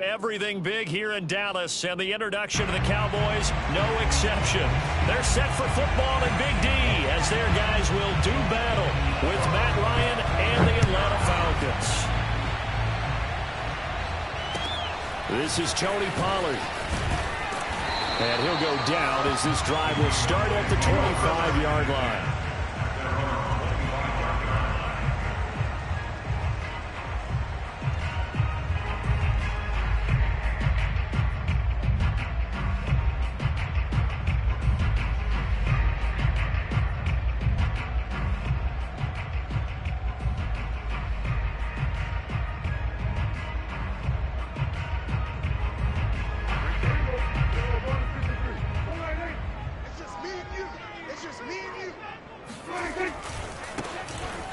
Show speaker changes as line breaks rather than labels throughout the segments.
Everything big here in Dallas, and the introduction of the Cowboys, no exception. They're set for football in Big D as their guys will do battle with Matt Ryan and the Atlanta Falcons. This is Tony Pollard. And he'll go down as this drive will start at the 25-yard line.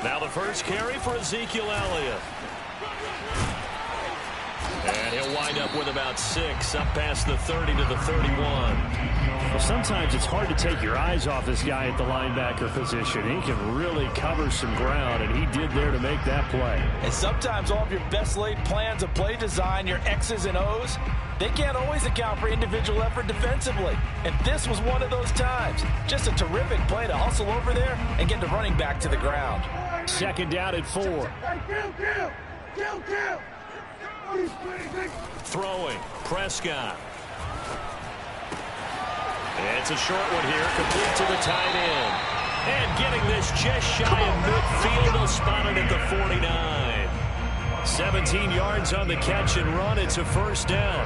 Now the first carry for Ezekiel Elliott. And he'll wind up with about 6, up past the 30 to the 31.
Well, sometimes it's hard to take your eyes off this guy at the linebacker position. He can really cover some ground, and he did there to make that play.
And sometimes all of your best laid plans of play design, your X's and O's, they can't always account for individual effort defensively. And this was one of those times. Just a terrific play to hustle over there and get the running back to the ground.
Second down at 4.
Throwing, Prescott. It's a short one here, complete to the tight end. And getting this just shy of midfield, they'll spot it at the 49. 17 yards on the catch and run. It's a first down.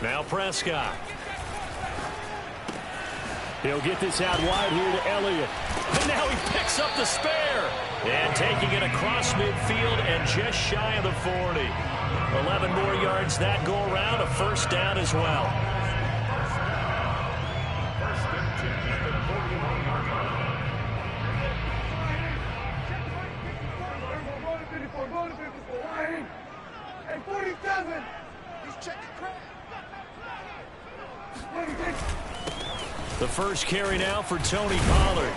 Now Prescott.
He'll get this out wide here to Elliott.
And now he picks up the spare. And taking it across midfield and just shy of the 40. 11 more yards that go around, a first down as well. The first carry now for Tony Pollard.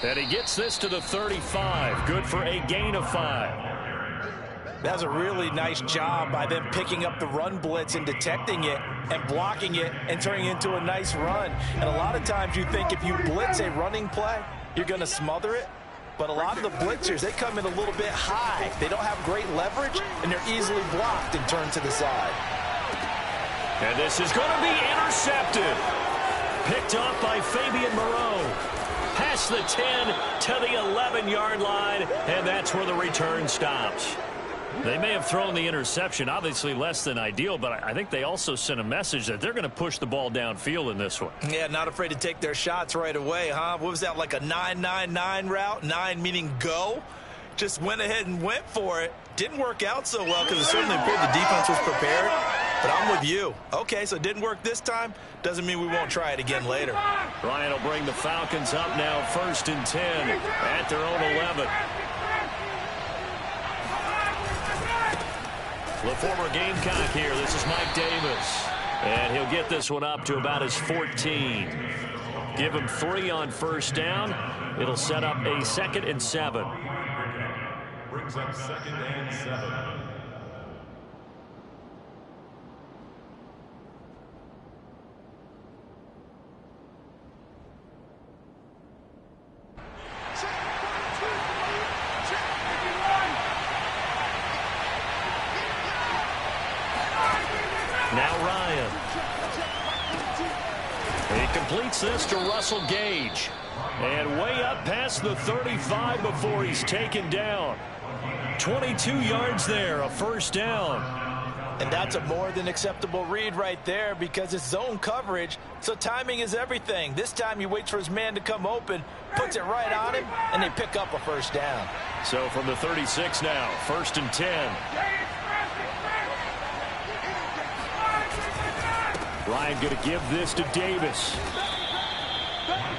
And he gets this to the 35. Good for a gain of 5.
That's a really nice job by them picking up the run blitz and detecting it and blocking it and turning it into a nice run. And a lot of times you think if you blitz a running play, you're going to smother it. But a lot of the blitzers, they come in a little bit high. They don't have great leverage, and they're easily blocked and turned to the side.
And this is going to be intercepted. Picked off by Fabian Moreau. Past the 10 to the 11-yard line, and that's where the return stops. They may have thrown the interception, obviously less than ideal, but I think they also sent a message that they're going to push the ball downfield in this one.
Yeah, not afraid to take their shots right away, huh? What was that, like a 9-9-9 route? 9 meaning go? Just went ahead and went for it. Didn't work out so well because it certainly appeared the defense was prepared. But I'm with you. Okay, so it didn't work this time. Doesn't mean we won't try it again later.
Ryan will bring the Falcons up now, 1st and 10 at their own 11. The former Gamecock here. This is Mike Davis. And he'll get this one up to about his 14. Give him 3 on first down. It'll set up a 2nd and 7.
Brings up 2nd and 7.
Now Ryan. He completes this to Russell Gage. And way up past the 35 before he's taken down. 22 yards there, a first down.
And that's a more than acceptable read right there because it's zone coverage, so timing is everything. This time he waits for his man to come open, puts it right on him, and they pick up a first down.
So from the 36 now, 1st and 10. Ryan going to give this to Davis.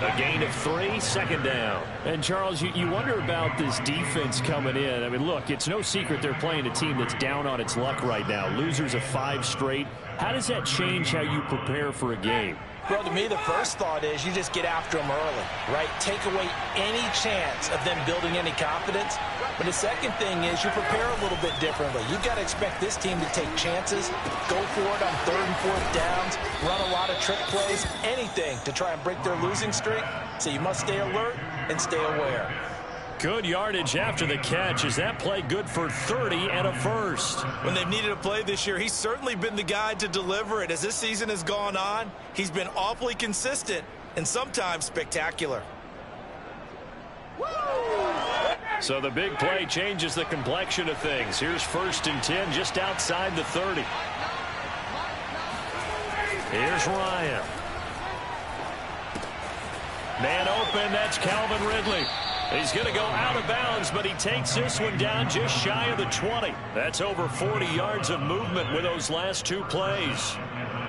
A gain of 3, second down.
And, Charles, you wonder about this defense coming in. I mean, look, it's no secret they're playing a team that's down on its luck right now. Losers of 5 straight. How does that change how you prepare for a game?
Well, to me, the first thought is you just get after them early, right? Take away any chance of them building any confidence. But the second thing is you prepare a little bit differently. You've got to expect this team to take chances, go for it on 3rd and 4th downs, run a lot of trick plays, anything to try and break their losing streak. So you must stay alert and stay aware.
Good yardage after the catch. Is that play good for 30 and a first?
When they've needed a play this year, he's certainly been the guy to deliver it. As this season has gone on, he's been awfully consistent and sometimes spectacular.
So the big play changes the complexion of things. Here's 1st and 10 just outside the 30. Here's Ryan. Man open, that's Calvin Ridley. He's going to go out of bounds, but he takes this one down just shy of the 20. That's over 40 yards of movement with those last 2 plays.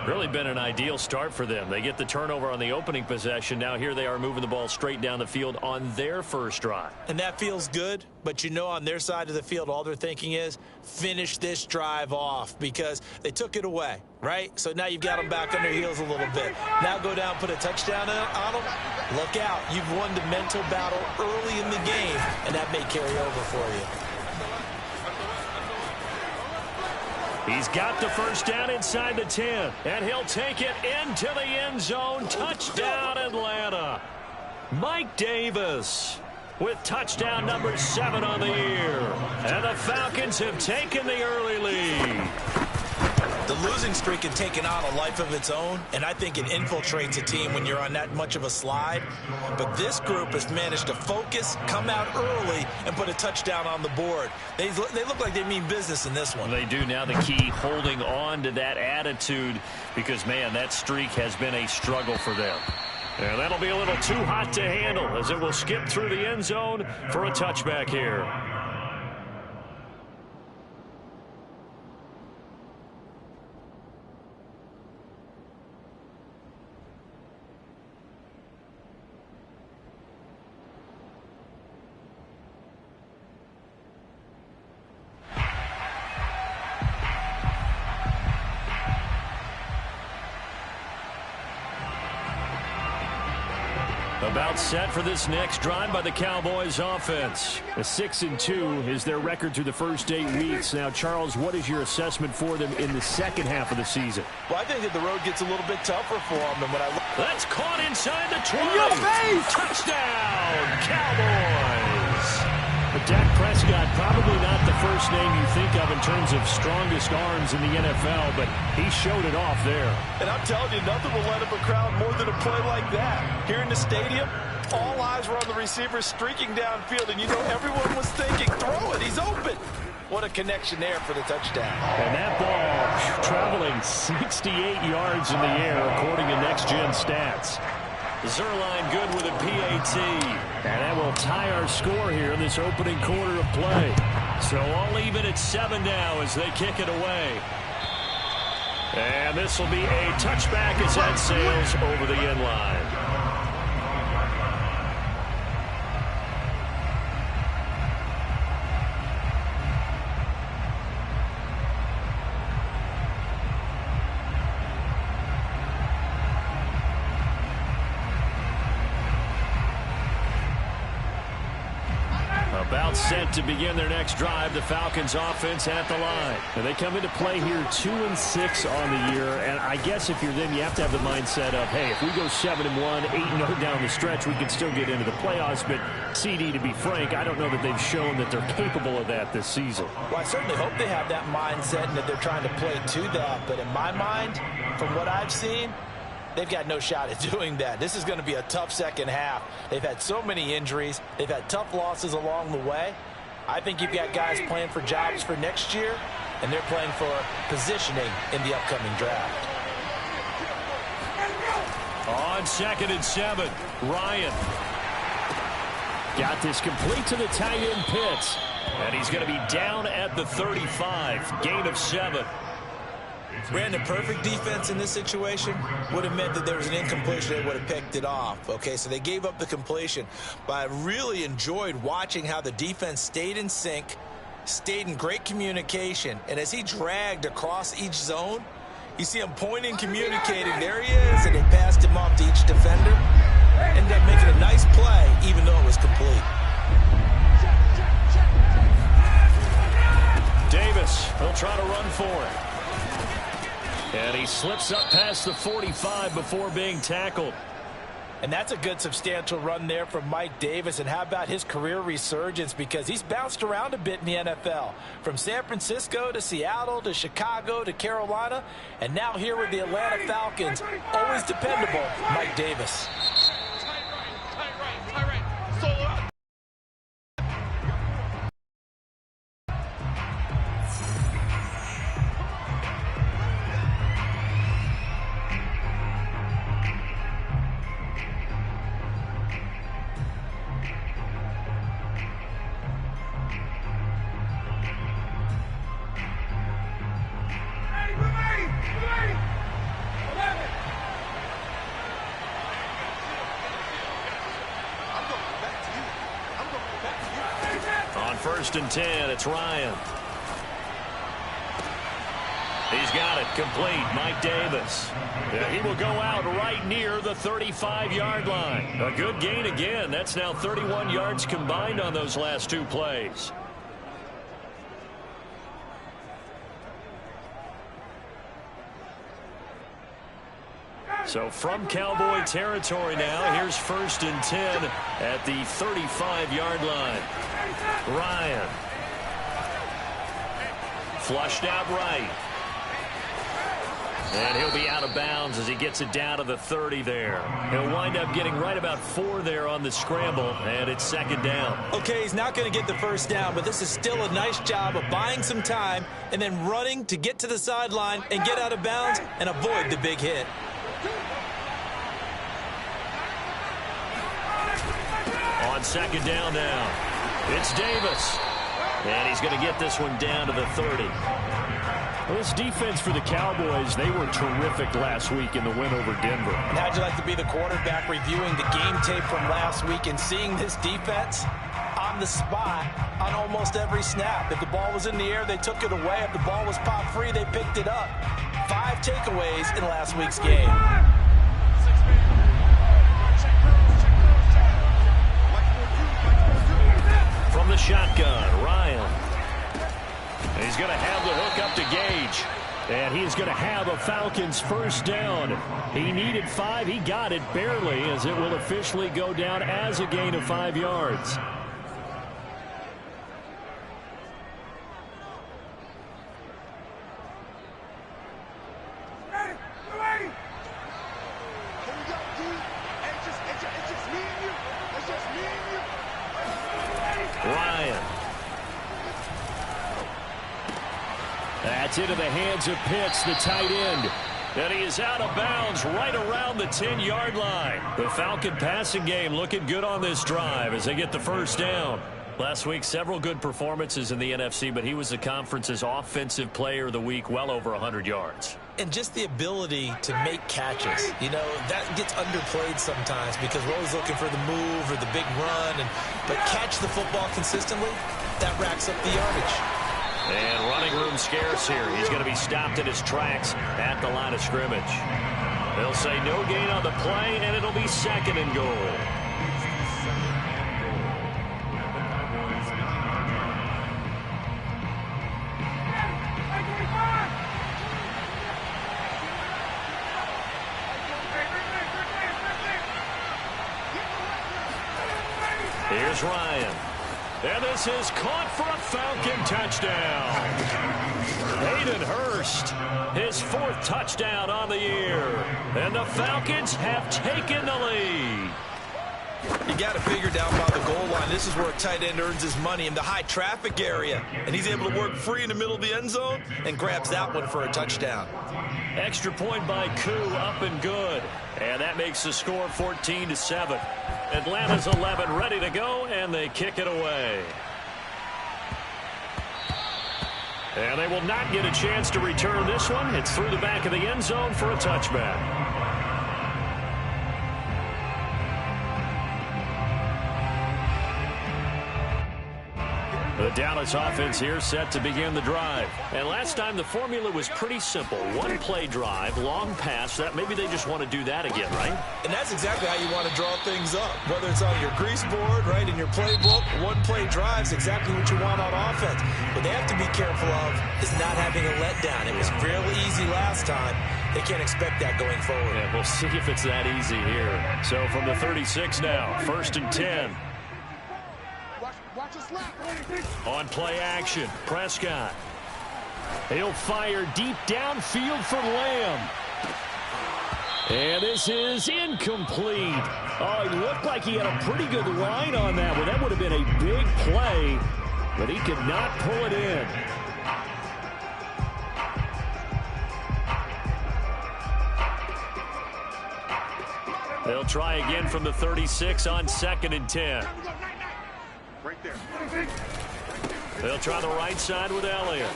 Really been an ideal start for them. They get the turnover on the opening possession. Now here they are moving the ball straight down the field on their first drive.
And that feels good, but you know on their side of the field all they're thinking is finish this drive off because they took it away, right? So now you've got them back on their heels a little bit. Now go down, put a touchdown on them. Look out. You've won the mental battle early in the game, and that may carry over for you.
He's got the first down inside the 10, and he'll take it into the end zone. Touchdown, Atlanta. Mike Davis with touchdown number 7 on the year. And the Falcons have taken the early lead.
The losing streak had taken on a life of its own, and I think it infiltrates a team when you're on that much of a slide. But this group has managed to focus, come out early, and put a touchdown on the board. They look like they mean business in this one.
They do. Now the key, holding on to that attitude, because, man, that streak has been a struggle for them. And that'll be a little too hot to handle as it will skip through the end zone for a touchback here. About set for this next drive by the Cowboys offense.
A 6-2 is their record through the first 8 weeks. Now, Charles, what is your assessment for them in the second half of the season?
Well, I think that the road gets a little bit tougher for them. And when I look,
that's caught inside the 20. Touchdown, Cowboys.
But Dak Prescott, probably not the first name you think of in terms of strongest arms in the NFL, but he showed it off there.
And I'm telling you, nothing will light up a crowd more than a play like that. Here in the stadium, all eyes were on the receiver streaking downfield, and you know everyone was thinking, throw it, he's open. What a connection there for the touchdown.
And that ball traveling 68 yards in the air, according to Next Gen Stats.
Zerline good with a PAT.
And that will tie our score here in this opening quarter of play.
So all even at 7 now as they kick it away. And this will be a touchback as that sails over the end line. About set to begin their next drive. The Falcons offense at the line.
And they come into play here 2-6 on the year. And I guess if you're them, you have to have the mindset of, hey, if we go 7-1, 8-0 down the stretch, we can still get into the playoffs. But CD, to be frank, I don't know that they've shown that they're capable of that this season.
Well, I certainly hope they have that mindset and that they're trying to play to that. But in my mind, from what I've seen, they've got no shot at doing that. This is going to be a tough second half. They've had so many injuries. They've had tough losses along the way. I think you've got guys playing for jobs for next year, and they're playing for positioning in the upcoming draft.
On 2nd and 7, Ryan.
Got this complete to the tight end Pitts.
And he's going to be down at the 35. Gain of 7.
Brandon, perfect defense in this situation would have meant that there was an incompletion. They would have picked it off. Okay, so they gave up the completion. But I really enjoyed watching how the defense stayed in sync, stayed in great communication. And as he dragged across each zone, you see him pointing, communicating. There he is, and they passed him off to each defender. Ended up making a nice play, even though it was complete.
Davis, he'll try to run for it. And he slips up past the 45 before being tackled.
And that's a good substantial run there from Mike Davis. And how about his career resurgence? Because he's bounced around a bit in the NFL. From San Francisco to Seattle to Chicago to Carolina. And now here with the Atlanta Falcons. Always dependable, Mike Davis.
First and 10, it's Ryan. He's got it complete. Mike Davis. Yeah, he will go out right near the 35-yard line. A good gain again. That's now 31 yards combined on those last two plays. So from Cowboy territory now, here's first and 10 at the 35-yard line. Ryan. Flushed out right. And he'll be out of bounds as he gets it down to the 30 there. He'll wind up getting right about 4 there on the scramble, and it's second down.
Okay, he's not going to get the first down, but this is still a nice job of buying some time and then running to get to the sideline and get out of bounds and avoid the big hit.
On second down now, it's Davis. And he's going to get this one down to the 30.
Well, this defense for the Cowboys, they were terrific last week in the win over Denver.
And how'd you like to be the quarterback reviewing the game tape from last week and seeing this defense on the spot on almost every snap? If the ball was in the air, they took it away. If the ball was pop free, they picked it up. 5 takeaways in last week's game.
From the shotgun, Ryan. He's going to have the hook up to Gage.
And he's going to have a Falcons first down. He needed 5. He got it barely, as it will officially go down as a gain of 5 yards.
Ryan.
That's into the hands of Pitts, the tight end.
And he is out of bounds right around the 10-yard line. The Falcon passing game looking good on this drive as they get the first down. Last week, several good performances in the NFC, but he was the conference's offensive player of the week, well over 100 yards.
And just the ability to make catches. You know, that gets underplayed sometimes because we're always looking for the move or the big run. But catch the football consistently, that racks up the yardage.
And running room scarce here. He's going to be stopped in his tracks at the line of scrimmage. They'll say no gain on the play, and it'll be second and goal. Here's Ryan. And this is caught for a Falcon touchdown. Hayden Hurst, his 4th touchdown on the year. And the Falcons have taken the lead.
You got to figure down by the goal line. This is where a tight end earns his money in the high traffic area. And he's able to work free in the middle of the end zone and grabs that one for a touchdown.
Extra point by Koo, up and good. And that makes the score 14-7. Atlanta's 11 ready to go, and they kick it away. And they will not get a chance to return this one. It's through the back of the end zone for a touchback. The Dallas offense here set to begin the drive. And last time the formula was pretty simple. One play drive, long pass. That maybe they just want to do that again, right?
And that's exactly how you want to draw things up. Whether it's on your grease board, right, in your playbook, one play drive is exactly what you want on offense. What they have to be careful of is not having a letdown. It was real easy last time. They can't expect that going forward.
Yeah, we'll see if it's that easy here. So from the 36 now, 1st and 10. On play action, Prescott. He'll fire deep downfield for Lamb. And this is incomplete. Oh, he looked like he had a pretty good line on that one. That would have been a big play, but he could not pull it in. They'll try again from the 36 on 2nd and 10.
Right there.
They'll try the right side with Elliott.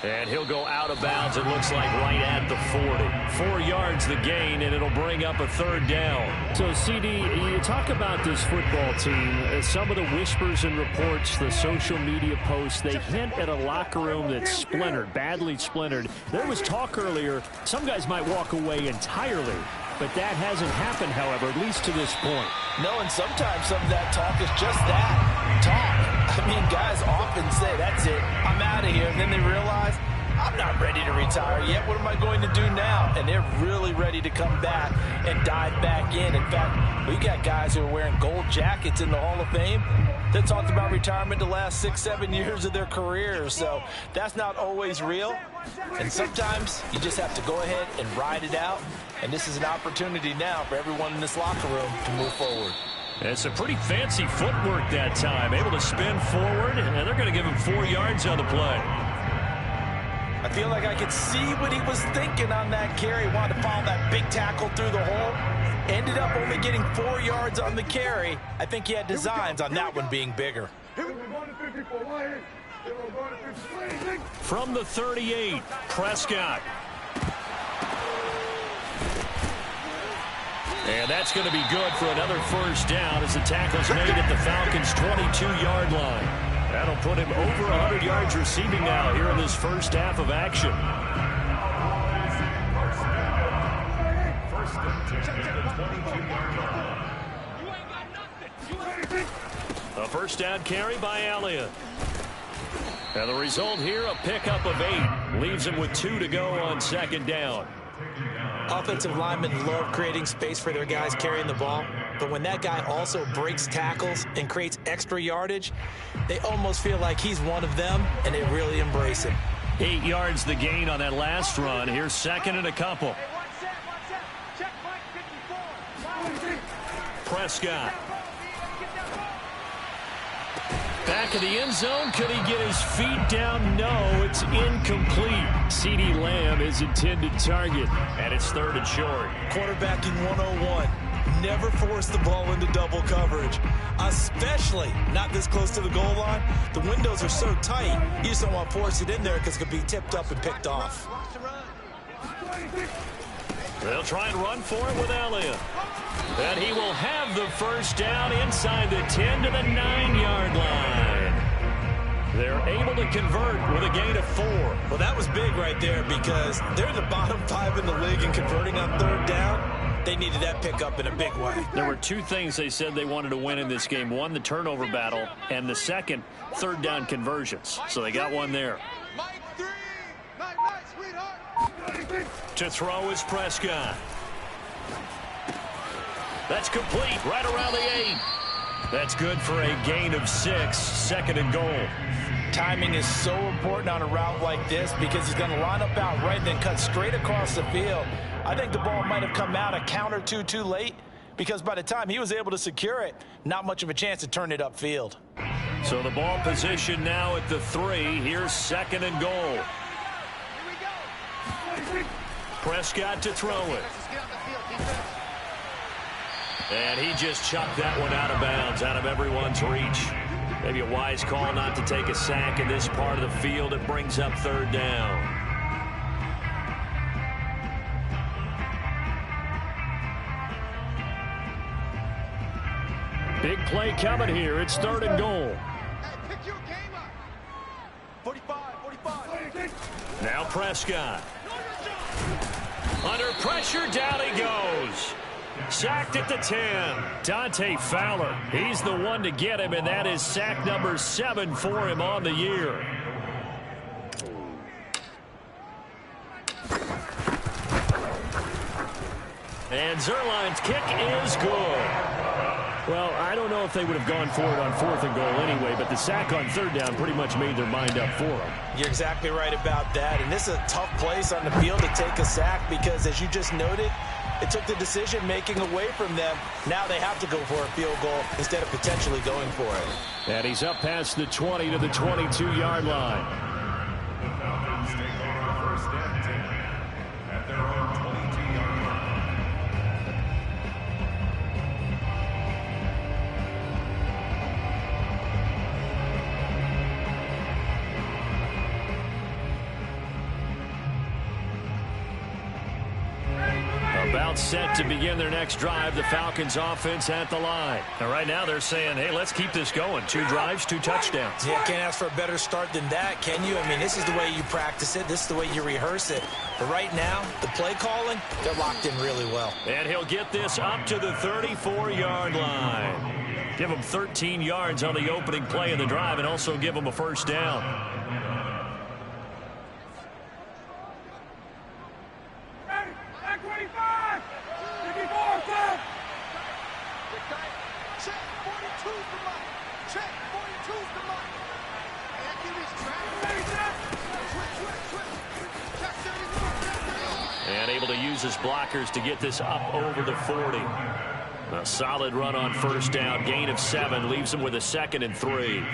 And he'll go out of bounds, it looks like, right at the 40. 4 yards the gain, and it'll bring up a 3rd down.
So, CD, you talk about this football team. Some of the whispers and reports, the social media posts, they hint at a locker room that's splintered, badly splintered. There was talk earlier, some guys might walk away entirely. But that hasn't happened, however, at least to this point.
No, and sometimes some of that talk is just that, talk. I mean, guys often say, that's it, I'm out of here. And then they realize, I'm not ready to retire yet. What am I going to do now? And they're really ready to come back and dive back in. In fact, we got guys who are wearing gold jackets in the Hall of Fame that talked about retirement the last 6-7 years of their careers. So that's not always real. And sometimes you just have to go ahead and ride it out. And this is an opportunity now for everyone in this locker room to move forward.
It's a pretty fancy footwork that time. Able to spin forward, and they're going to give him 4 yards on the play.
I feel like I could see what he was thinking on that carry. Wanted to follow that big tackle through the hole. Ended up only getting 4 yards on the carry. I think he had designs on that one being bigger.
From the 38, Prescott. And that's going to be good for another 1st down as the tackle's made at the Falcons' 22-yard line. That'll put him over 100 yards receiving now here in this first half of action. A 1st down carry by Elliott. And the result here, a pickup of 8. Leaves him with 2 to go on 2nd down.
Offensive linemen love creating space for their guys carrying the ball, but when that guy also breaks tackles and creates extra yardage, they almost feel like he's one of them, and they really embrace him.
8 yards the gain on that last run. Here's 2nd and a couple. Prescott. Back of the end zone. Could he get his feet down? No, it's incomplete. CeeDee Lamb is intended target, and it's 3rd and short.
Quarterbacking 101. Never force the ball into double coverage, especially not this close to the goal line. The windows are so tight, you just don't want to force it in there because it could be tipped up and picked off.
They'll try and run for it with Elliott. And he will have the 1st down inside the 10 to the 9-yard line. They're able to convert with a gain of 4.
Well, that was big right there because they're the bottom 5 in the league in converting on 3rd down. They needed that pickup in a big way.
There were 2 things they said they wanted to win in this game. One, the turnover battle, and the second, 3rd down conversions. So they got one there. To throw is Prescott. That's complete right around the 8. That's good for a gain of 6, 2nd and goal.
Timing is so important on a route like this because he's going to line up out right and then cut straight across the field. I think the ball might have come out a count or two too late because by the time he was able to secure it, not much of a chance to turn it upfield.
So the ball position now at the 3. Here's 2nd and goal. Prescott to throw it. And he just chucked that one out of bounds, out of everyone's reach. Maybe a wise call not to take a sack in this part of the field. It brings up third down.
Big play coming here. It's third and goal.
Hey, pick your game up. 45, 45.
Now Prescott. Under pressure, down he goes. Sacked at the 10.
Dante Fowler. He's the one to get him, and that is sack number 7 for him on the year.
And Zerline's kick is good.
Well, I don't know if they would have gone for it on 4th and goal anyway, but the sack on 3rd down pretty much made their mind up for them.
You're exactly right about that, and this is a tough place on the field to take a sack because, as you just noted, it took the decision-making away from them. Now they have to go for a field goal instead of potentially going for it.
And he's up past the 20 to the 22-yard line.
The Falcons take over first and 10 at their own 22-yard line.
About set to begin their next drive. The Falcons offense at the line. And right now they're saying, hey, let's keep this going. 2 drives, 2 touchdowns.
Yeah, can't ask for a better start than that, can you? I mean, this is the way you practice it. This is the way you rehearse it. But right now, the play calling, they're locked in really well.
And he'll get this up to the 34-yard line. Give him 13 yards on the opening play of the drive and also give him a first down. And able to use his blockers to get this up over the 40. A solid run on first down. Gain of 7 leaves him with a 2nd and 3.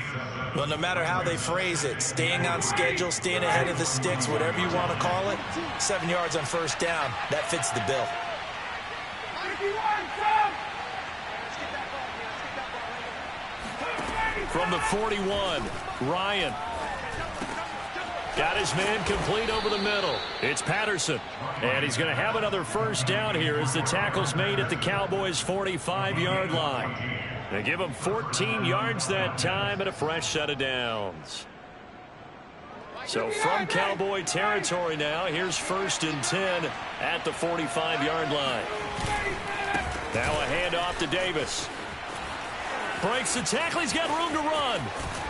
Well, no matter how they phrase it, staying on schedule, staying ahead of the sticks, whatever you want to call it, 7 yards on first down, that fits the bill.
From the 41, Ryan. Got his man complete over the middle. It's Patterson. And he's going to have another first down here as the tackle's made at the Cowboys' 45-yard line. They give him 14 yards that time and a fresh set of downs. So from Cowboy territory now, here's 1st and 10 at the 45-yard line. Now a handoff to Davis. Breaks the tackle. He's got room to run.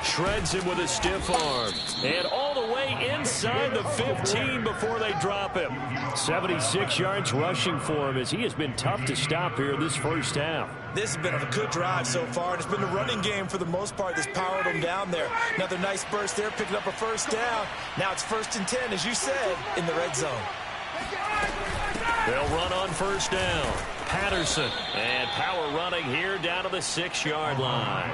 Shreds him with a stiff arm. And all the way inside the 15 before they drop him.
76 yards rushing for him as he has been tough to stop here this first half.
This has been a good drive so far. It's been the running game for the most part that's powered them down there. Another nice burst there, picking up a first down. Now it's 1st and 10, as you said, in the red zone.
They'll run on first down. Patterson. And power running here down to the 6-yard line.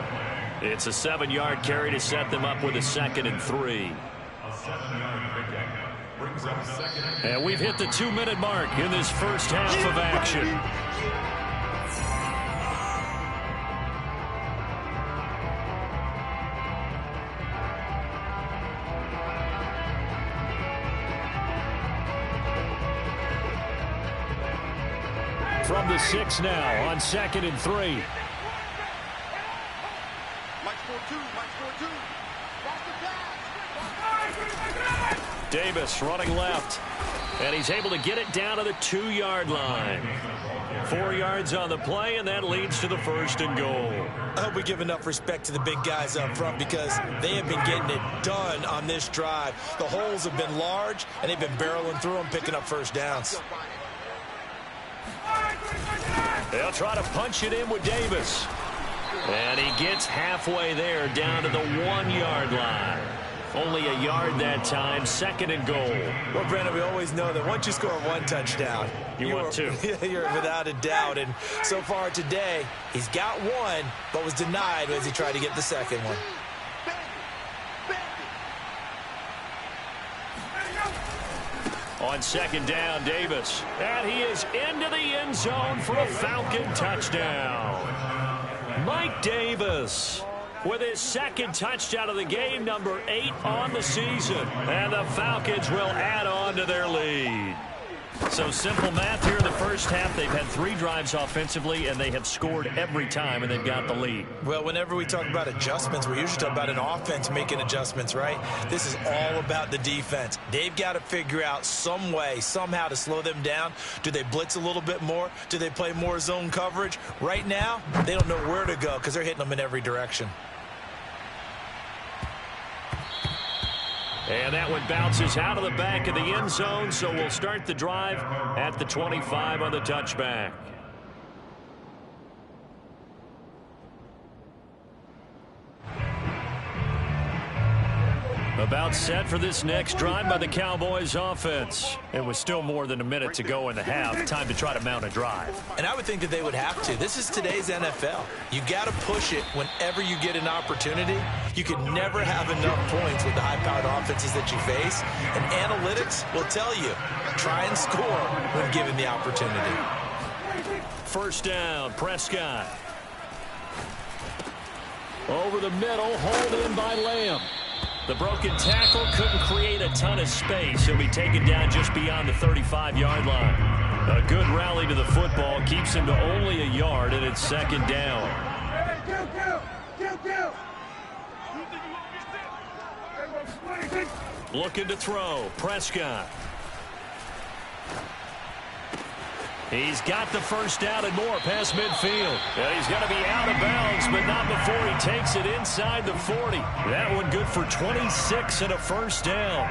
It's a 7-yard carry to set them up with a 2nd and 3.
A 7-yard pickup brings up 2nd.
And we've hit the 2-minute mark in this first half of action. From the 6 now on 2nd and 3.
Davis running left. And he's able to get it down to the 2-yard line. 4 yards on the play, and that leads to the 1st and goal.
I hope we give enough respect to the big guys up front because they have been getting it done on this drive. The holes have been large, and they've been barreling through them, picking up first downs.
They'll try to punch it in with Davis. And he gets halfway there down to the 1-yard line. Only a yard that time, 2nd and goal.
Well, Brandon, we always know that once you score 1 touchdown,
you want 2.
You're without a doubt. And so far today, he's got 1, but was denied as he tried to get the 2nd one.
On 2nd down, Davis. And he is into the end zone for a Falcon touchdown. Mike Davis. with his second touchdown of the game, number 8 on the season. And the Falcons will add on to their lead. So simple math here in the first half. They've had 3 drives offensively, and they have scored every time, and they've got the lead.
Well, whenever we talk about adjustments, we usually talk about an offense making adjustments, right? This is all about the defense. They've got to figure out some way, somehow to slow them down. Do they blitz a little bit more? Do they play more zone coverage? Right now, they don't know where to go because they're hitting them in every direction.
And that one bounces out of the back of the end zone, so we'll start the drive at the 25 on the touchback. About set for this next drive by the Cowboys offense. It was still more than a minute to go in the half. Time to try to mount a drive.
And I would think that they would have to. This is today's NFL. You got to push it whenever you get an opportunity. You can never have enough points with the high-powered offenses that you face. And analytics will tell you, try and score when given the opportunity.
First down, Prescott. Over the middle, hauled in by Lamb. The broken tackle couldn't create a ton of space. He'll be taken down just beyond the 35-yard line. A good rally to the football keeps him to only a yard, and it's second down. Looking to throw. Prescott. He's got the first down and more past midfield. And he's going to be out of bounds, but not before he takes it inside the 40. That one good for 26 and a first down.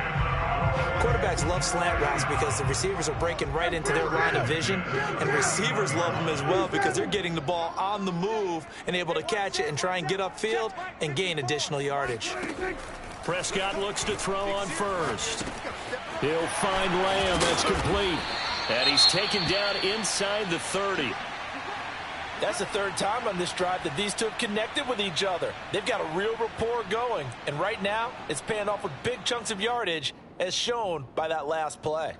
Quarterbacks love slant routes because the receivers are breaking right into their line of vision, and receivers love them as well because they're getting the ball on the move and able to catch it and try and get upfield and gain additional yardage.
Prescott looks to throw on first. He'll find Lamb. That's complete. And he's taken down inside the 30.
That's the third time on this drive that these two have connected with each other. They've got a real rapport going. And right now, it's paying off with big chunks of yardage, as shown by that last play.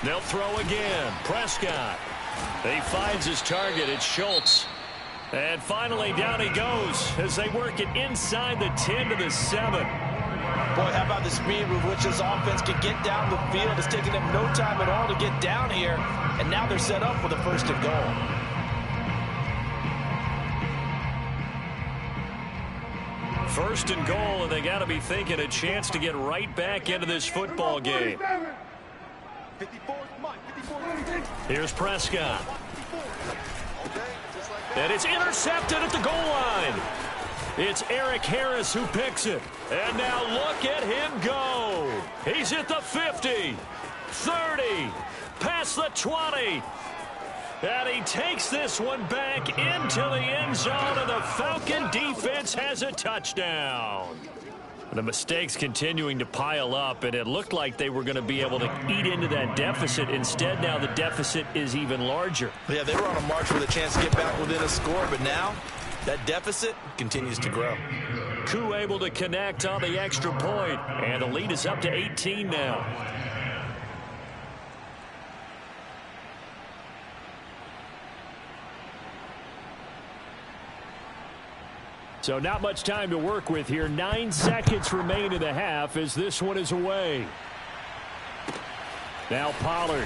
They'll throw again. Prescott. He finds his target. It's Schultz. And finally, down he goes as they work it inside the 10 to the 7.
Boy, how about the speed with which this offense can get down the field? It's taking them no time at all to get down here. And now they're set up for the first and goal.
First and goal, and they got to be thinking a chance to get right back into this football game. Here's Prescott. And it's intercepted at the goal line. It's Eric Harris who picks it. And now look at him go. He's at the 50, 30, past the 20. And he takes this one back into the end zone, and the Falcon defense has a touchdown. The mistakes continuing to pile up, and it looked like they were going to be able to eat into that deficit. Instead, now the deficit is even larger.
Yeah, they were on a march with a chance to get back within a score, but now that deficit continues to grow.
Koo able to connect on the extra point, and the lead is up to 18 now. So not much time to work with here. 9 seconds remain in the half as this one is away. Now Pollard.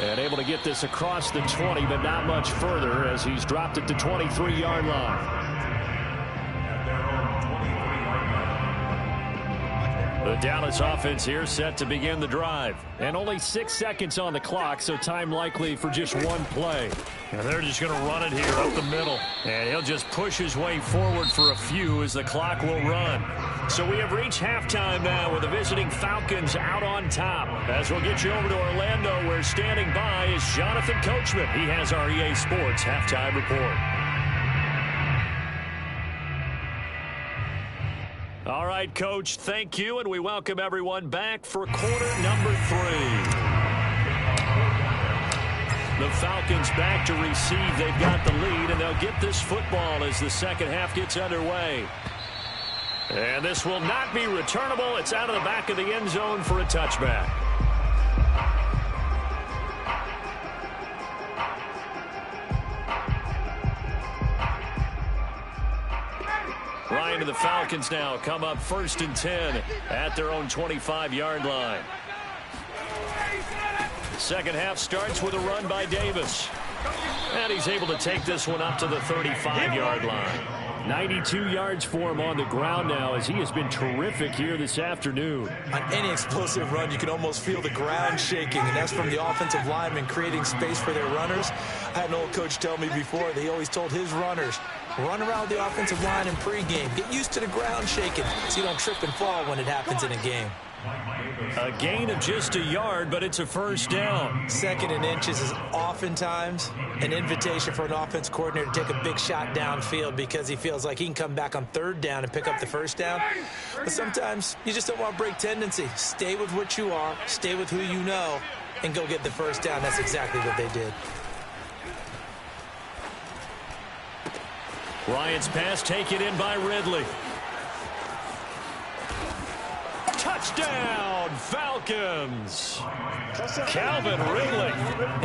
And able to get this across the 20, but not much further as he's dropped it to 23-yard line. The Dallas offense here set to begin the drive. And only 6 seconds on the clock, so time likely for just one play. And they're just going to run it here up the middle. And he'll just push his way forward for a few as the clock will run. So we have reached halftime now with the visiting Falcons out on top. As we'll get you over to Orlando, where standing by is Jonathan Coachman. He has our EA Sports halftime report. All right, Coach, thank you, and we welcome everyone back for quarter number 3. The Falcons back to receive. They've got the lead, and they'll get this football as the second half gets underway. And this will not be returnable. It's out of the back of the end zone for a touchback. Ryan and the Falcons now come up 1st and 10 at their own 25-yard line. Second half starts with a run by Davis. And he's able to take this one up to the 35-yard line.
92 yards for him on the ground now as he has been terrific here this afternoon.
On any explosive run, you can almost feel the ground shaking, and that's from the offensive linemen creating space for their runners. I had an old coach tell me before that he always told his runners, run around the offensive line in pregame. Get used to the ground shaking so you don't trip and fall when it happens in a game.
A gain of just a yard, but it's a first down.
2nd and inches is oftentimes an invitation for an offense coordinator to take a big shot downfield because he feels like he can come back on 3rd down and pick up the first down. But sometimes you just don't want to break tendency. Stay with what you are, stay with who you know, and go get the first down. That's exactly what they did.
Ryan's pass taken in by Ridley. Touchdown, Falcons. Calvin Ridley,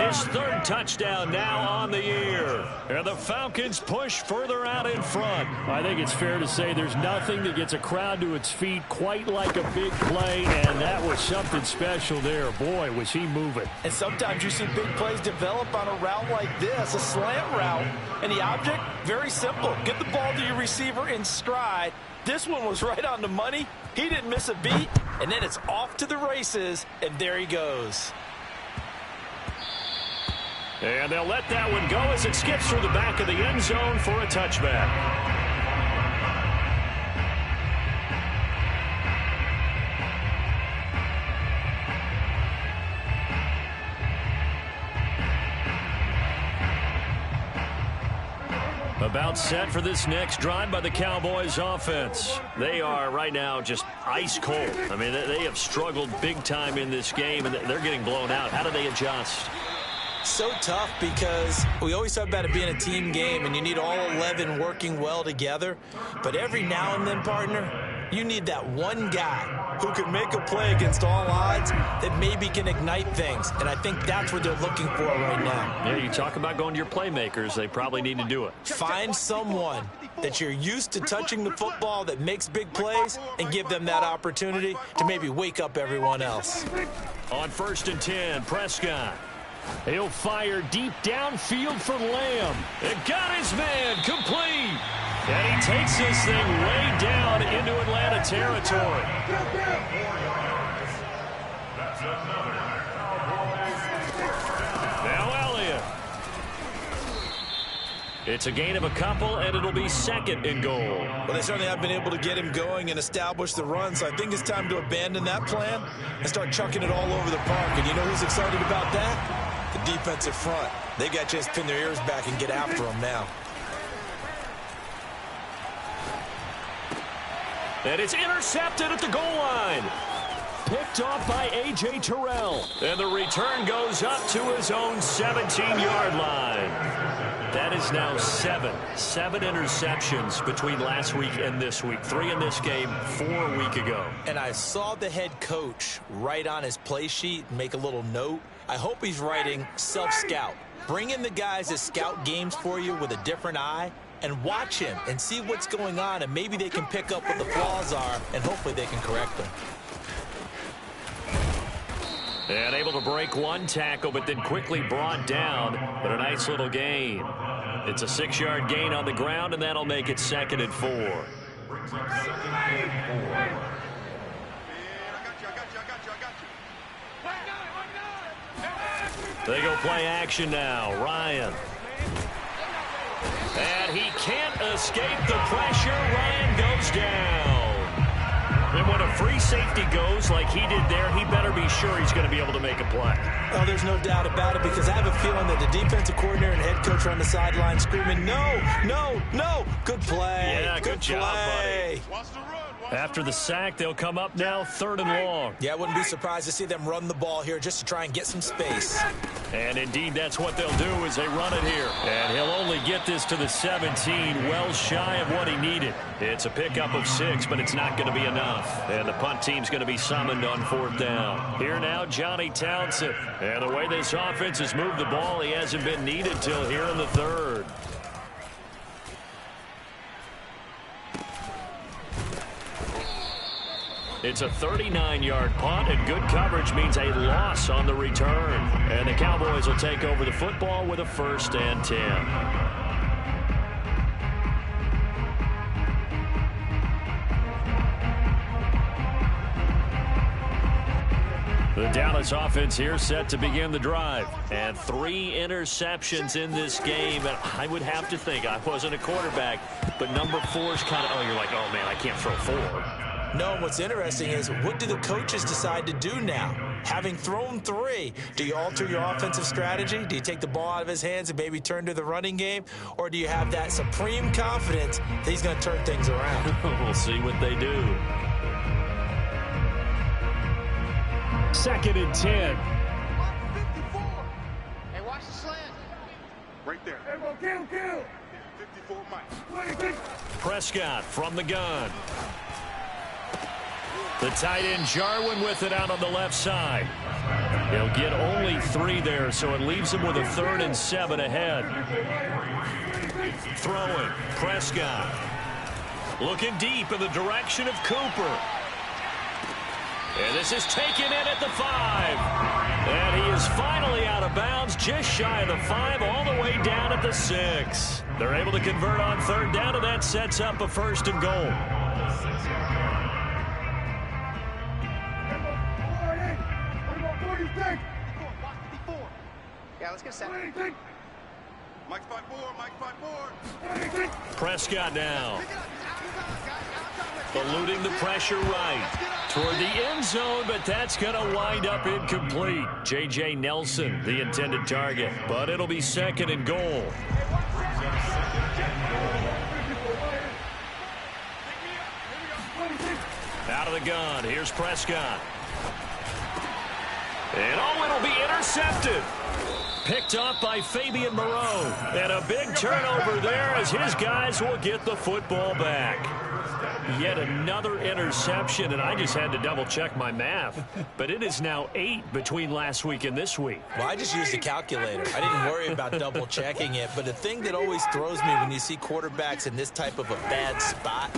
his 3rd touchdown now on the year. And the Falcons push further out in front.
I think it's fair to say there's nothing that gets a crowd to its feet quite like a big play, and that was something special there. Boy, was he moving.
And sometimes you see big plays develop on a route like this, a slant route, and the object, very simple. Get the ball to your receiver in stride. This one was right on the money. He didn't miss a beat, and then it's off to the races, and there he goes.
And they'll let that one go as it skips through the back of the end zone for a touchback. About set for this next drive by the Cowboys offense. They are right now just ice cold. I mean, they have struggled big time in this game, and they're getting blown out. How do they adjust?
So tough because we always talk about it being a team game, and you need all 11 working well together. But every now and then, partner, you need that one guy who can make a play against all odds that maybe can ignite things. And I think that's what they're looking for right now.
Yeah, you talk about going to your playmakers. They probably need to do it.
Find someone that you're used to touching the football that makes big plays and give them that opportunity to maybe wake up everyone else.
On 1st and 10, Prescott.
He'll fire deep downfield for Lamb.
It got his man complete. And he takes this thing way down into Atlanta territory. Now Elliott. It's a gain of a couple, and it'll be 2nd and goal.
Well, they certainly have been able to get him going and establish the run, so I think it's time to abandon that plan and start chucking it all over the park. And you know who's excited about that? The defensive front. They got a chance to pin their ears back and get after him now.
And it's intercepted at the goal line. Picked off by A.J. Terrell. And the return goes up to his own 17-yard line. That is now 7 interceptions between last week and this week. 3 in this game, 4 a week ago.
And I saw the head coach write on his play sheet, make a little note. I hope he's writing self-scout. Bring in the guys that scout games for you with a different eye and watch him and see what's going on, and maybe they can pick up what the flaws are, and hopefully they can correct them.
And able to break one tackle, but then quickly brought down, but a nice little gain. It's a 6-yard gain on the ground, and that'll make it 2nd and 4. They go play action now. Ryan. And he can't escape the pressure. Ryan goes down. And when a free safety goes like he did there, he better be sure he's going to be able to make a play.
Oh, there's no doubt about it, because I have a feeling that the defensive coordinator and head coach are on the sideline screaming, no, no, no. Good play.
Yeah, good job, buddy.
Watch the run.
After the sack, they'll come up now 3rd and long.
Yeah, I wouldn't be surprised to see them run the ball here just to try and get some space.
And indeed, that's what they'll do as they run it here. And he'll only get this to the 17, well shy of what he needed. It's a pickup of 6, but it's not going to be enough. And the punt team's going to be summoned on 4th down. Here now, Johnny Townsend. And the way this offense has moved the ball, he hasn't been needed till here in the 3rd. It's a 39-yard punt, and good coverage means a loss on the return. And the Cowboys will take over the football with a 1st and 10. The Dallas offense here set to begin the drive. And 3 interceptions in this game. And I would have to think, I wasn't a quarterback, but number 4's kind of, oh, you're like, oh, man, I can't throw 4.
No, what's interesting is what do the coaches decide to do now? Having thrown 3, do you alter your offensive strategy? Do you take the ball out of his hands and maybe turn to the running game? Or do you have that supreme confidence that he's going to turn things around?
We'll see what they do.
2nd and 10.
54. Hey, watch the slant. Right there. Hey, kill. 54, Mike.
Prescott from the gun. The tight end Jarwin with it out on the left side. He'll get only 3 there, so it leaves him with a 3rd and 7 ahead. Throwing, Prescott. Looking deep in the direction of Cooper. And this is taken in at the 5. And he is finally out of bounds, just shy of the 5, all the way down at the 6. They're able to convert on 3rd down, and that sets up a 1st and goal.
Yeah, let's get set. Mike's 5-4.
Prescott now. Eluding the pressure right. Toward the end zone, but that's going to wind up incomplete. J.J. Nelson, the intended target. But it'll be 2nd and goal. Out of the gun. Here's Prescott. And it'll be intercepted. Picked up by Fabian Moreau. And a big turnover there as his guys will get the football back. Yet another interception, and I just had to double-check my math. But it is now 8 between last week and this week.
Well, I just used a calculator. I didn't worry about double-checking it. But the thing that always throws me when you see quarterbacks in this type of a bad spot,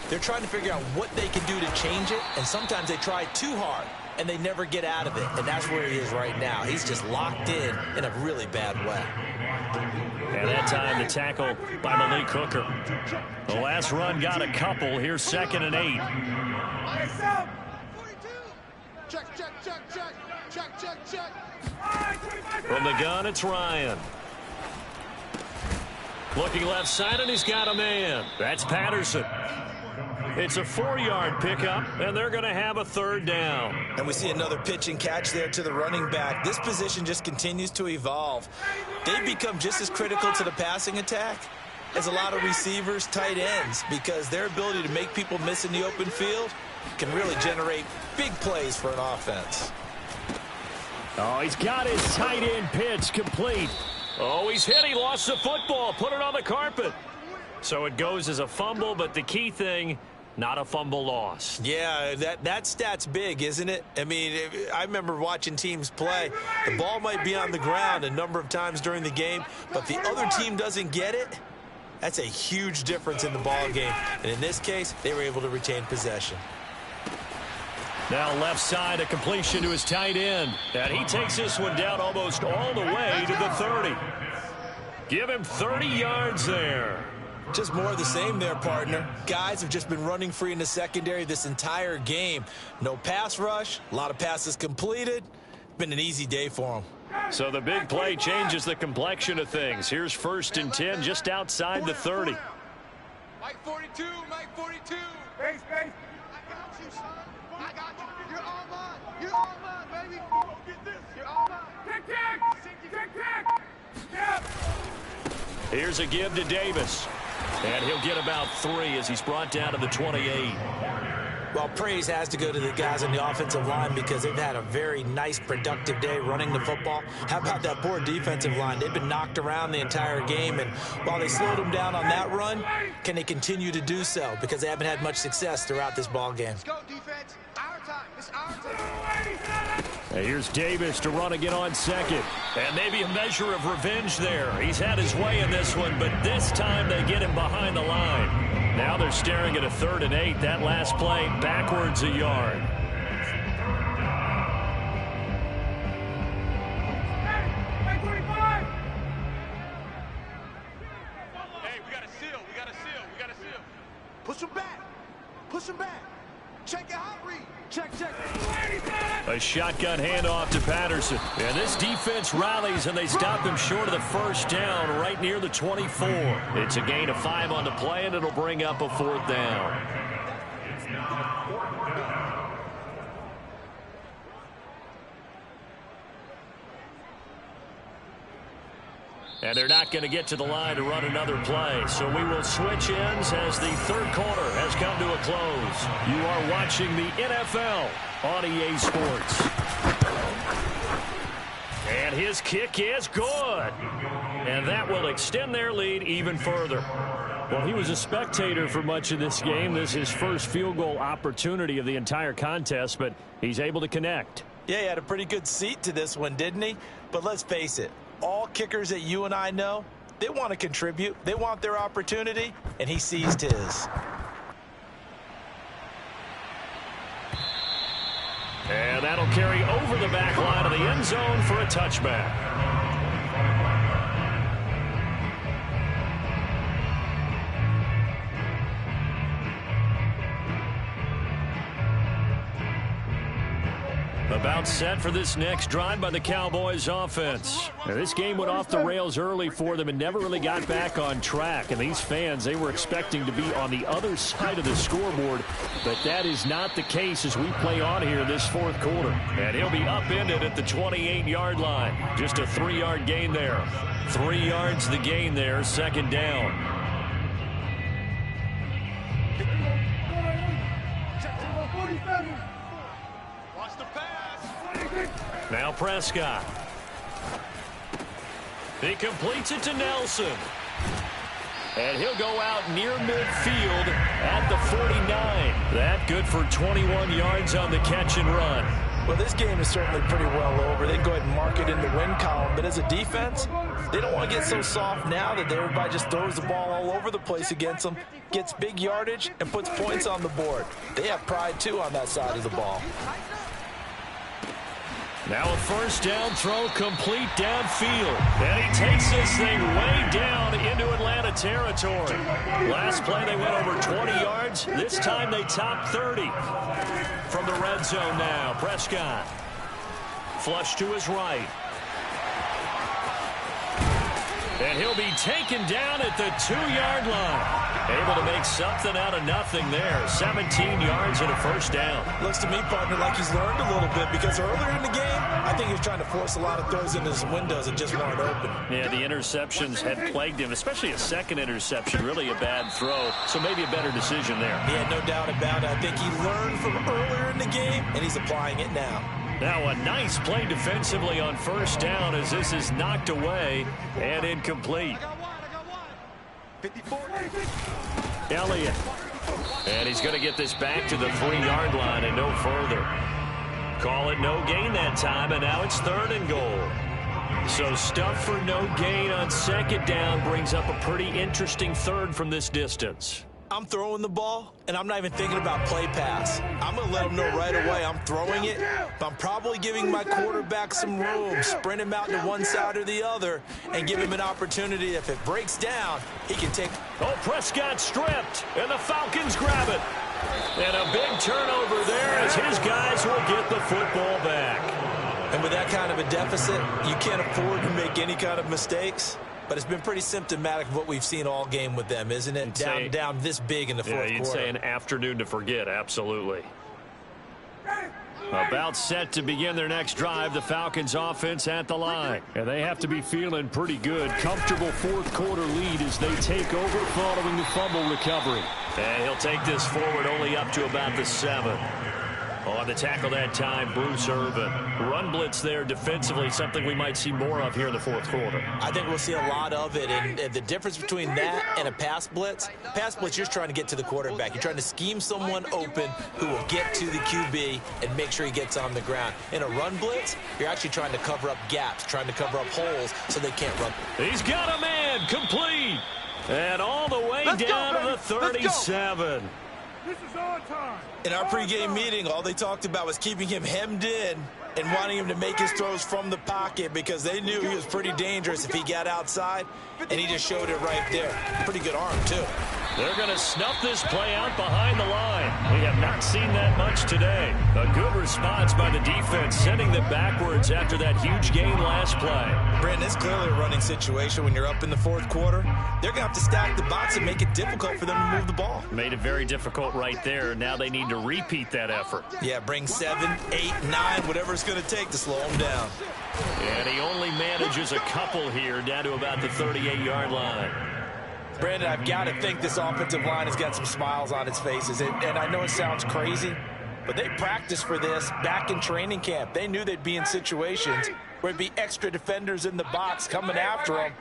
they're trying to figure out what they can do to change it, and sometimes they try too hard, and they never get out of it. And that's where he is right now. He's just locked in a really bad way.
And that time, the tackle by Malik Hooker. The last run got a couple. Here's 2nd and 8.
Check.
From the gun, it's Ryan. Looking left side, and he's got a man. That's Patterson. It's a 4-yard pickup, and they're going to have a 3rd down.
And we see another pitch and catch there to the running back. This position just continues to evolve. They become just as critical to the passing attack as a lot of receivers, tight ends, because their ability to make people miss in the open field can really generate big plays for an offense.
Oh, he's got his tight end pitch complete.
Oh, he's hit. He lost the football. Put it on the carpet. So it goes as a fumble, but the key thing, not a fumble loss.
Yeah, that stat's big, isn't it? I mean, I remember watching teams play. The ball might be on the ground a number of times during the game, but the other team doesn't get it. That's a huge difference in the ball game. And in this case, they were able to retain possession.
Now left side, a completion to his tight end. And he takes this one down almost all the way to the 30. Give him 30 yards there.
Just more of the same there, partner. Guys have just been running free in the secondary this entire game. No pass rush, a lot of passes completed. Been an easy day for them.
So the big play changes the complexion of things. Here's 1st and 10 just outside the 30.
Mike 42, Mike 42. Base. I got you, son. I got you. You're all mine. You're all mine, baby. Get this. You're all mine. Tick.
Here's a give to Davis. And he'll get about 3 as he's brought down to the 28.
Well, praise has to go to the guys on the offensive line because they've had a very nice, productive day running the football. How about that poor defensive line? They've been knocked around the entire game, and while they slowed them down on that run, can they continue to do so? Because they haven't had much success throughout this ball game.
Let's go, defense. Our time. It's our time.
And here's Davis to run again on second.
And maybe a measure of revenge there. He's had his way in this one, but this time they get him behind the line. Now they're staring at a 3rd and 8. That last play backwards a yard.
Hey, we got a seal. We got a seal. We got a seal. Push him back. Push him back. Check your hot read. Check.
A shotgun handoff to Patterson. And this defense rallies, and they stop him short of the first down right near the 24. It's a gain of 5 on the play, and it'll bring up a 4th down. And they're not going to get to the line to run another play. So we will switch ends as the 3rd quarter has come to a close. You are watching the NFL on EA Sports. And his kick is good. And that will extend their lead even further.
Well, he was a spectator for much of this game. This is his first field goal opportunity of the entire contest, but he's able to connect.
Yeah, he had a pretty good seat to this one, didn't he? But let's face it, all kickers that you and I know, they want to contribute. They want their opportunity, and he seized his.
And that'll carry over the back line of the end zone for a touchback. About set for this next drive by the Cowboys offense.
Now, this game went off the rails early for them and never really got back on track. And these fans, they were expecting to be on the other side of the scoreboard, but that is not the case as we play on here this 4th quarter.
And he'll be upended at the 28-yard line. Just a 3-yard gain there. 3 yards the gain there, 2nd down. Now Prescott. He completes it to Nelson. And he'll go out near midfield at the 49. That good for 21 yards on the catch and run.
Well, this game is certainly pretty well over. They can go ahead and mark it in the win column. But as a defense, they don't want to get so soft now that everybody just throws the ball all over the place against them, gets big yardage, and puts points on the board. They have pride, too, on that side of the ball.
Now a 1st down throw complete downfield. And he takes this thing way down into Atlanta territory. Last play they went over 20 yards. This time they top 30. From the red zone now, Prescott. Flush to his right. And he'll be taken down at the 2-yard line. Able to make something out of nothing there. 17 yards and a 1st down.
Looks to me, partner, like he's learned a little bit because earlier in the game, I think he was trying to force a lot of throws into his windows that just weren't open.
Yeah, the interceptions had plagued him, especially a 2nd interception. Really a bad throw, so maybe a better decision there.
Yeah, no doubt about it. I think he learned from earlier in the game, and he's applying it now.
Now a nice play defensively on 1st down as this is knocked away and incomplete.
I got one. 54.
Elliott. And he's going to get this back to the 3-yard line and no further. Call it no gain that time, and now it's 3rd and goal. So stuff for no gain on 2nd down brings up a pretty interesting 3rd from this distance.
I'm throwing the ball, and I'm not even thinking about play pass. I'm going to let them know right away I'm throwing it, but I'm probably giving my quarterback some room, sprint him out to one side or the other, and give him an opportunity. If it breaks down, he can take.
Oh, Prescott stripped, and the Falcons grab it. And a big turnover there as his guys will get the football back.
And with that kind of a deficit, you can't afford to make any kind of mistakes. But it's been pretty symptomatic of what we've seen all game with them, isn't it? Down this big in the fourth quarter.
You'd say an afternoon to forget, absolutely.
About set to begin their next drive, the Falcons offense at the line. And they have to be feeling pretty good. Comfortable fourth quarter lead as they take over following the fumble recovery.
And he'll take this forward only up to about the 7. On the tackle that time, Bruce Irvin. Run blitz there defensively, something we might see more of here in the fourth quarter.
I think we'll see a lot of it, and the difference between that and a pass blitz, you're trying to get to the quarterback. You're trying to scheme someone open who will get to the QB and make sure he gets on the ground. In a run blitz, you're actually trying to cover up gaps, trying to cover up holes so they can't run.
He's got a man, complete. And all the way down to the 37.
This is our time.
In our pregame meeting, all they talked about was keeping him hemmed in and wanting him to make his throws from the pocket because they knew he was pretty dangerous if he got outside, and he just showed it right there. Pretty good arm, too.
They're going to snuff this play out behind the line. We have not seen that much today. A good response by the defense, sending them backwards after that huge gain last play.
Brandon, it's clearly a running situation when you're up in the fourth quarter. They're going to have to stack the box and make it difficult for them to move the ball.
Made it very difficult right there. Now they need to repeat that effort.
Yeah, bring 7, 8, 9, whatever it's going to take to slow them down.
And he only manages a couple here down to about the 38-yard line.
Brandon, I've got to think this offensive line has got some smiles on its faces. And I know it sounds crazy, but they practiced for this back in training camp. They knew they'd be in situations where it'd be extra defenders in the box coming after them,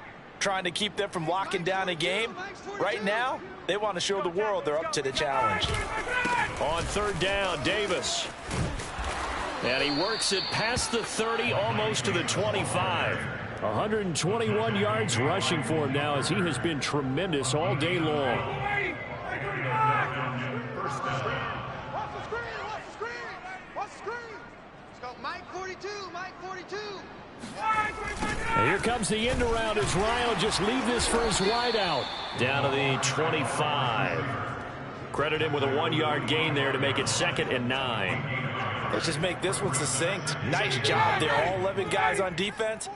trying to keep them from locking down a game. Right now, they want to show the world they're up to the challenge.
On third down, Davis. And he works it past the 30, almost to the 25.
121 yards rushing for him now as he has been tremendous all day long.
Watch the screen. Watch the screen. Let's go. Mike 42. Mike 42.
Here comes the end around as Ryan will just leave this for his wideout.
Down to the 25. Credit him with a 1-yard gain there to make it 2nd and 9.
Let's just make this one succinct. Nice job there. All 11 guys on defense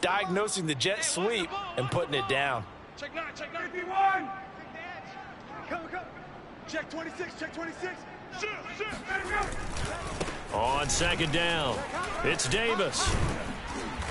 diagnosing the jet sweep and putting it down.
Check 9. B1. Come. Check 26. Check 26. Shoot.
On 2nd down, it's Davis.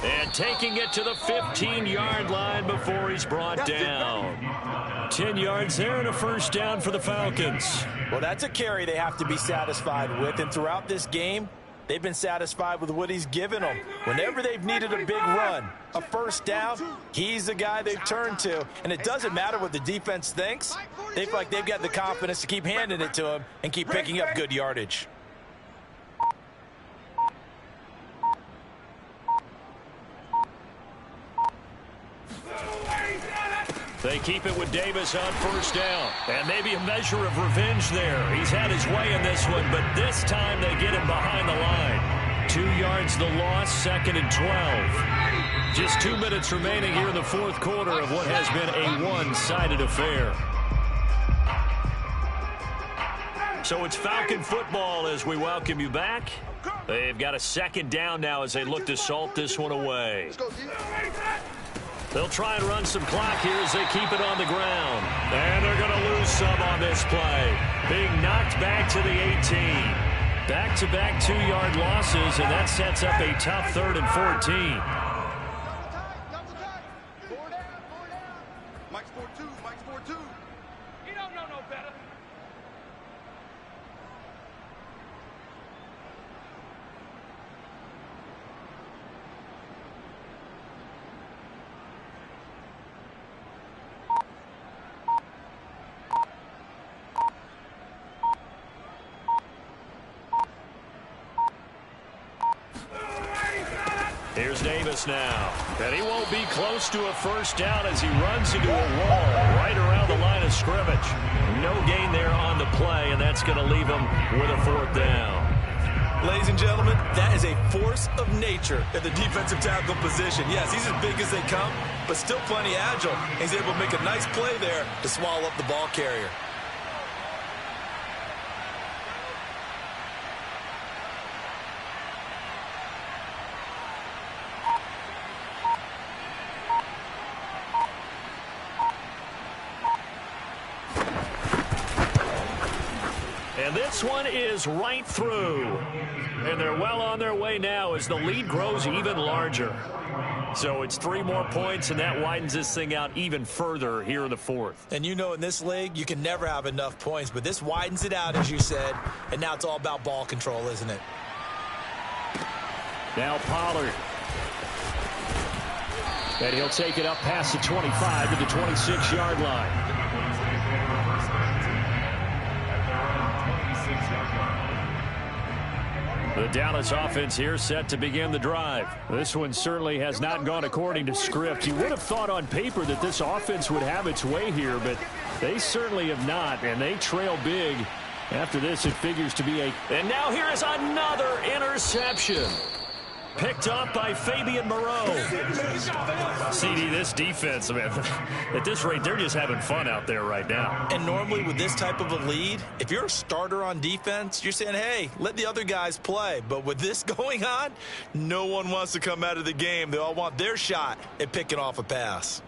And taking it to the 15-yard line before he's brought down. 10 yards there and a first down for the Falcons.
Well, that's a carry they have to be satisfied with. And throughout this game, they've been satisfied with what he's given them. Whenever they've needed a big run, a first down, he's the guy they've turned to. And it doesn't matter what the defense thinks. They feel like they've got the confidence to keep handing it to him and keep picking up good yardage.
They keep it with Davis on first down. And maybe a measure of revenge there. He's had his way in this one, but this time they get him behind the line. 2 yards the loss, 2nd and 12. Just 2 minutes remaining here in the fourth quarter of what has been a one-sided affair. So it's Falcon football as we welcome you back. They've got a 2nd down now as they look to salt this one away. They'll try and run some clock here as they keep it on the ground. And they're going to lose some on this play. Being knocked back to the 18. Back-to-back 2-yard losses, and that sets up a tough 3rd and 14.
Mike's 4-2. You don't know no better.
Here's Davis now. And he won't be close to a first down as he runs into a wall right around the line of scrimmage. No gain there on the play, and that's going to leave him with a 4th down.
Ladies and gentlemen, that is a force of nature at the defensive tackle position. Yes, he's as big as they come, but still plenty agile. He's able to make a nice play there to swallow up the ball carrier.
And this one is right through. And they're well on their way now as the lead grows even larger. So it's 3 more points, and that widens this thing out even further here in the fourth.
And you know, in this league, you can never have enough points, but this widens it out, as you said, and now it's all about ball control, isn't it?
Now Pollard. And he'll take it up past the 25 to the 26-yard line. The Dallas offense here set to begin the drive. This one certainly has not gone according to script. You would have thought on paper that this offense would have its way here, but they certainly have not, and they trail big. After this, it figures to be a...
And now here is another interception. Picked up by Fabian Moreau. CD, this defense, man, at this rate, they're just having fun out there right now.
And normally with this type of a lead, if you're a starter on defense, you're saying, hey, let the other guys play. But with this going on, no one wants to come out of the game. They all want their shot at picking off a pass.